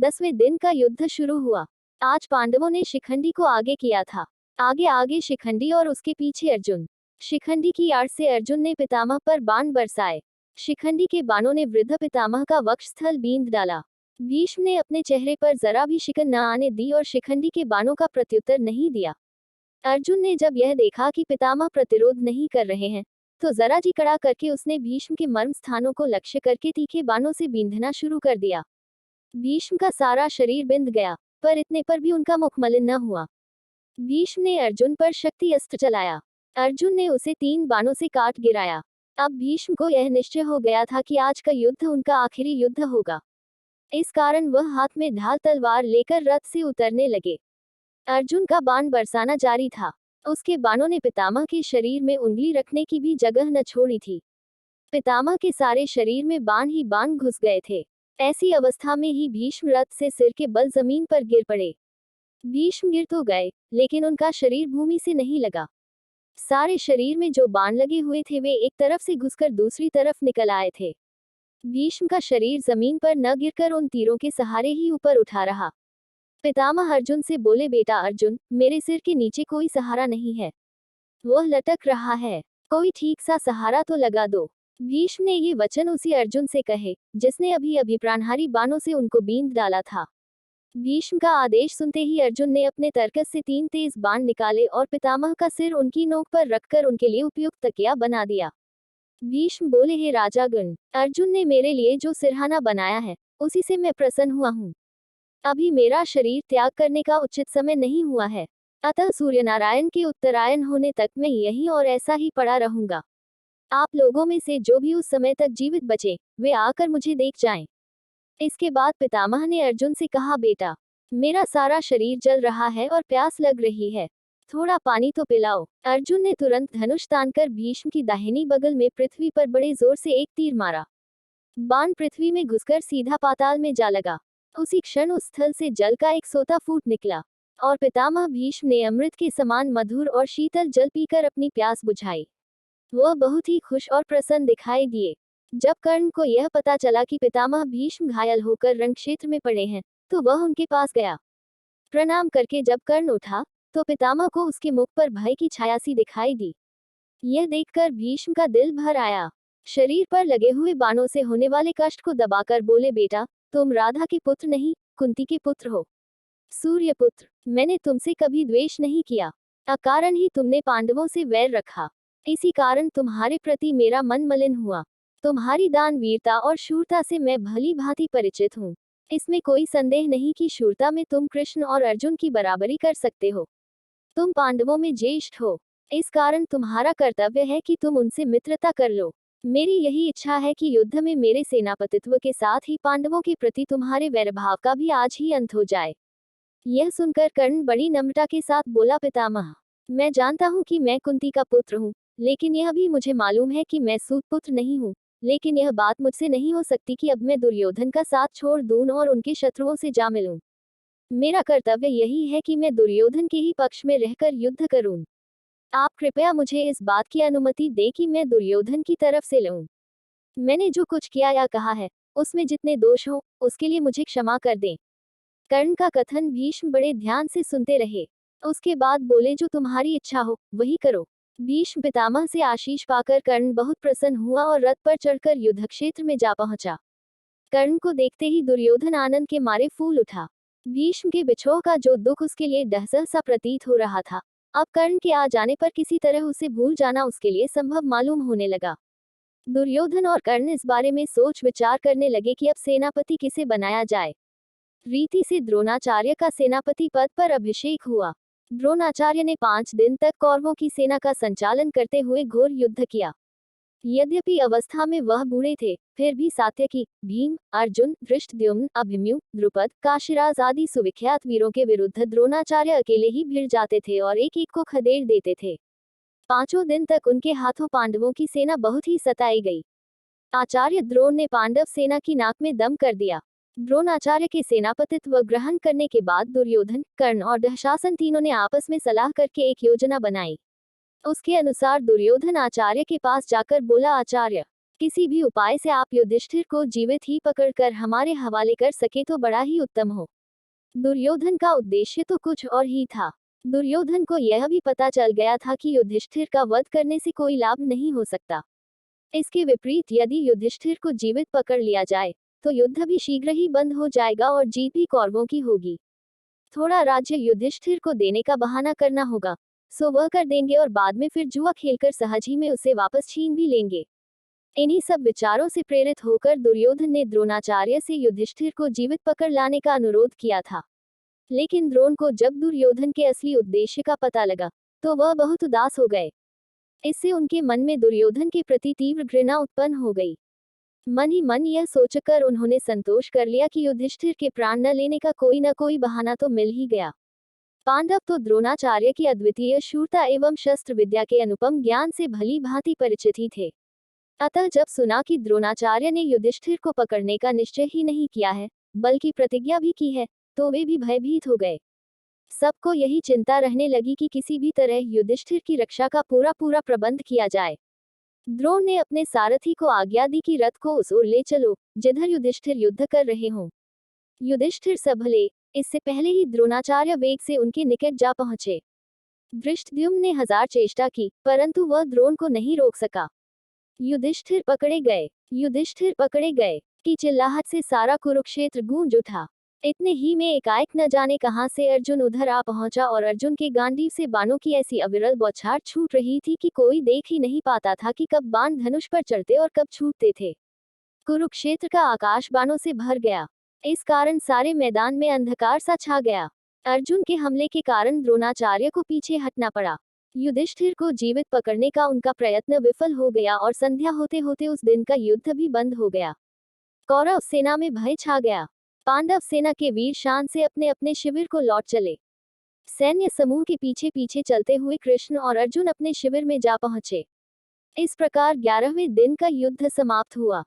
10वें दिन का युद्ध शुरू हुआ। आज पांडवों ने शिखंडी को आगे किया था। आगे आगे शिखंडी और उसके पीछे अर्जुन। शिखंडी की आड़ से अर्जुन ने पितामह पर बाण बरसाए। शिखंडी के बाणों ने वृद्ध पितामह का वक्षस्थल बींध डाला। भीष्म ने अपने चेहरे पर जरा भी शिकन न आने दी और शिखंडी के बाणों का प्रत्युत्तर नहीं दिया। अर्जुन ने जब यह देखा कि पितामह प्रतिरोध नहीं कर रहे हैं, तो जरा जी कड़ा करके उसने भीष्म के मर्म स्थानों को लक्ष्य करके तीखे बाणों से बींधना शुरू कर दिया। भीष्म का सारा शरीर बिंध गया, पर इतने पर भी उनका मुख मलिन न हुआ। भीष्म ने अर्जुन पर शक्ति अस्त्र चलाया। अर्जुन ने उसे 3 बाणों से काट गिराया। अब भीष्म को यह निश्चय हो गया था कि आज का युद्ध उनका आखिरी युद्ध होगा। इस कारण वह हाथ में ढाल तलवार लेकर रथ से उतरने लगे। अर्जुन का बाण बरसाना जारी था। उसके बाणों ने पितामह के शरीर में उंगली रखने की भी जगह न छोड़ी थी। पितामह के सारे शरीर में बाण ही बाण घुस गए थे। ऐसी अवस्था में ही भीष्म रथ से सिर के बल जमीन पर गिर पड़े। भीष्म गिर तो गए, लेकिन उनका शरीर भूमि से नहीं लगा। सारे शरीर में जो बाण लगे हुए थे वे एक तरफ से घुसकर दूसरी तरफ निकल आए थे। भीष्म का शरीर जमीन पर न गिरकर उन तीरों के सहारे ही ऊपर उठा रहा। पितामह अर्जुन से बोले, बेटा अर्जुन, मेरे सिर के नीचे कोई सहारा नहीं है, वह लटक रहा है, कोई ठीक सा सहारा तो लगा दो। भीष्म ने ये वचन उसी अर्जुन से कहे जिसने अभी अभी प्राणहारी बाणों से उनको बींध डाला था। भीष्म का आदेश सुनते ही अर्जुन ने अपने तरकस से 3 तेज बाण निकाले और पितामह का सिर उनकी नोक पर रखकर उनके लिए उपयुक्त तकिया बना दिया। भीष्म बोले, हे राजागण, अर्जुन ने मेरे लिए जो सिरहाना बनाया है उसी से मैं प्रसन्न हुआ हूँ। अभी मेरा शरीर त्याग करने का उचित समय नहीं हुआ है, अतः सूर्यनारायण के उत्तरायण होने तक मैं यहीं और ऐसा ही पड़ा रहूंगा। आप लोगों में से जो भी उस समय तक जीवित बचे वे आकर मुझे देख जाएं। इसके बाद पितामह ने अर्जुन से कहा, बेटा, मेरा सारा शरीर जल रहा है और प्यास लग रही है, थोड़ा पानी तो पिलाओ। अर्जुन ने तुरंत धनुष तानकर भीष्म की दाहिनी बगल में पृथ्वी पर बड़े जोर से एक तीर मारा। बाण पृथ्वी में घुसकर सीधा पाताल में जा लगा। उसी क्षण उस स्थल से जल का एक सोता फूट निकला और पितामह भीष्म ने अमृत के समान मधुर और शीतल जल पीकर अपनी प्यास बुझाई। वह बहुत ही खुश और प्रसन्न दिखाई दिए। जब कर्ण को यह पता चला कि पितामह भीष्म घायल होकर रण क्षेत्र में पड़े हैं, तो वह उनके पास गया। प्रणाम करके जब कर्ण उठा, तो पितामह को उसके मुख पर भय की छाया सी दिखाई दी। यह देखकर भीष्म का दिल भर आया। शरीर पर लगे हुए बाणों से होने वाले कष्ट को दबाकर बोले, बेटा, तुम राधा के पुत्र नहीं, कुंती के पुत्र हो। सूर्यपुत्र, मैंने तुमसे कभी द्वेष नहीं किया, अकारण ही तुमने पांडवों से वैर रखा। इसी कारण तुम्हारे प्रति मेरा मन मलिन हुआ। तुम्हारी दान वीरता और शूरता से मैं भली भांति परिचित हूँ। इसमें कोई संदेह नहीं कि शूरता में तुम कृष्ण और अर्जुन की बराबरी कर सकते हो। तुम पांडवों में ज्येष्ठ हो, इस कारण तुम्हारा कर्तव्य है कि तुम उनसे मित्रता कर लो। मेरी यही इच्छा है कि युद्ध में मेरे सेनापतित्व के साथ ही पांडवों के प्रति तुम्हारे वैरभाव का भी आज ही अंत हो जाए। यह सुनकर कर्ण बड़ी नम्रता के साथ बोला, पितामह, मैं जानता हूँ कि मैं कुंती का पुत्र हूँ, लेकिन यह भी मुझे मालूम है कि मैं सूत पुत्र नहीं हूँ। लेकिन यह बात मुझसे नहीं हो सकती कि अब मैं दुर्योधन का साथ छोड़ दूं और उनके शत्रुओं से जा मिलूं। मेरा कर्तव्य यही है कि मैं दुर्योधन के ही पक्ष में रहकर युद्ध करूं। आप कृपया मुझे इस बात की अनुमति दें कि मैं दुर्योधन की तरफ से लड़ूं। मैंने जो कुछ किया या कहा है उसमें जितने दोष हों उसके लिए मुझे क्षमा कर दें। कर्ण का कथन भीष्म बड़े ध्यान से सुनते रहे। उसके बाद बोले, जो तुम्हारी इच्छा हो वही करो। भीष्म पितामह से आशीष पाकर कर्ण बहुत प्रसन्न हुआ और रथ पर चढ़कर युद्ध क्षेत्र में जा पहुंचा। कर्ण को देखते ही दुर्योधन आनंद के मारे फूल उठा। भीष्म के बिछोह का जो दुख उसके लिए डहसह सा प्रतीत हो रहा था, अब कर्ण के आ जाने पर किसी तरह उसे भूल जाना उसके लिए संभव मालूम होने लगा। दुर्योधन और कर्ण इस बारे में सोच विचार करने लगे कि अब सेनापति किसे बनाया जाए। रीति से द्रोणाचार्य का सेनापति पद पर अभिषेक हुआ। द्रोणाचार्य ने 5 दिन तक कौरवों की सेना का संचालन करते हुए घोर युद्ध किया। यद्यपि अवस्था में वह बूढ़े थे, फिर भी सात्यकी, भीम, अर्जुन, धृष्टद्युम्न, अभिमन्यु, द्रुपद, काशीराज आदि सुविख्यात वीरों के विरुद्ध द्रोणाचार्य अकेले ही भिड़ जाते थे और एक एक को खदेड़ देते थे। 5 दिन तक उनके हाथों पांडवों की सेना बहुत ही सताई गई। आचार्य द्रोण ने पांडव सेना की नाक में दम कर दिया। द्रोणाचार्य के सेनापतित्व ग्रहण करने के बाद दुर्योधन, कर्ण और दुशासन तीनों ने आपस में सलाह करके एक योजना बनाई। उसके अनुसार दुर्योधन आचार्य के पास जाकर बोला, आचार्य, किसी भी उपाय से आप युधिष्ठिर को जीवित ही पकड़कर हमारे हवाले कर सके तो बड़ा ही उत्तम हो। दुर्योधन का उद्देश्य तो कुछ और ही था। दुर्योधन को यह भी पता चल गया था कि युधिष्ठिर का वध करने से कोई लाभ नहीं हो सकता। इसके विपरीत यदि युधिष्ठिर को जीवित पकड़ लिया जाए तो युद्ध भी शीघ्र ही बंद हो जाएगा और जीत भी कौरवों की होगी। थोड़ा राज्य युधिष्ठिर को देने का बहाना करना होगा, सो वह कर देंगे और बाद में फिर जुआ खेलकर सहज ही में उसे वापस छीन भी लेंगे। इन्हीं सब विचारों से प्रेरित होकर दुर्योधन ने द्रोणाचार्य से युधिष्ठिर को जीवित पकड़ लाने का अनुरोध किया था। लेकिन द्रोण को जब दुर्योधन के असली उद्देश्य का पता लगा तो वह बहुत उदास हो गए। इससे उनके मन में दुर्योधन के प्रति तीव्र घृणा उत्पन्न हो गई। मन ही मन यह सोचकर उन्होंने संतोष कर लिया कि युधिष्ठिर के प्राण न लेने का कोई न कोई बहाना तो मिल ही गया। पांडव तो द्रोणाचार्य की अद्वितीय शूरता एवं शस्त्र विद्या के अनुपम ज्ञान से भली भांति परिचित ही थे। अतः जब सुना कि द्रोणाचार्य ने युधिष्ठिर को पकड़ने का निश्चय ही नहीं किया है बल्कि प्रतिज्ञा भी की है, तो वे भी भयभीत हो गए। सबको यही चिंता रहने लगी कि किसी भी तरह युधिष्ठिर की रक्षा का पूरा प्रबंध किया जाए। द्रोण ने अपने सारथी को आज्ञा दी कि रथ को उस ओर ले चलो जिधर युधिष्ठिर युद्ध कर रहे हों। युधिष्ठिर संभले, इससे पहले ही द्रोणाचार्य वेग से उनके निकट जा पहुंचे। धृष्टद्युम्न ने 1000 चेष्टा की परंतु वह द्रोण को नहीं रोक सका। युधिष्ठिर पकड़े गए की चिल्लाहट से सारा कुरुक्षेत्र गूंज उठा। इतने ही में एकाएक न जाने कहां से अर्जुन उधर आ पहुंचा और अर्जुन के गांडीव से बाणों की ऐसी अविरल बौछार छूट रही थी कि कोई देख ही नहीं पाता था कि कब बाण धनुष पर चढ़ते और कब छूटते थे। कुरुक्षेत्र का आकाश बाणों से भर गया। इस कारण सारे मैदान में अंधकार सा छा गया। अर्जुन के हमले के कारण द्रोणाचार्य को पीछे हटना पड़ा। युधिष्ठिर को जीवित पकड़ने का उनका प्रयत्न विफल हो गया और संध्या होते होते उस दिन का युद्ध भी बंद हो गया। कौरव सेना में भय छा गया। पांडव सेना के वीर शान से अपने अपने शिविर को लौट चले। सैन्य समूह के पीछे पीछे चलते हुए कृष्ण और अर्जुन अपने शिविर में जा पहुंचे। इस प्रकार 11वें दिन का युद्ध समाप्त हुआ।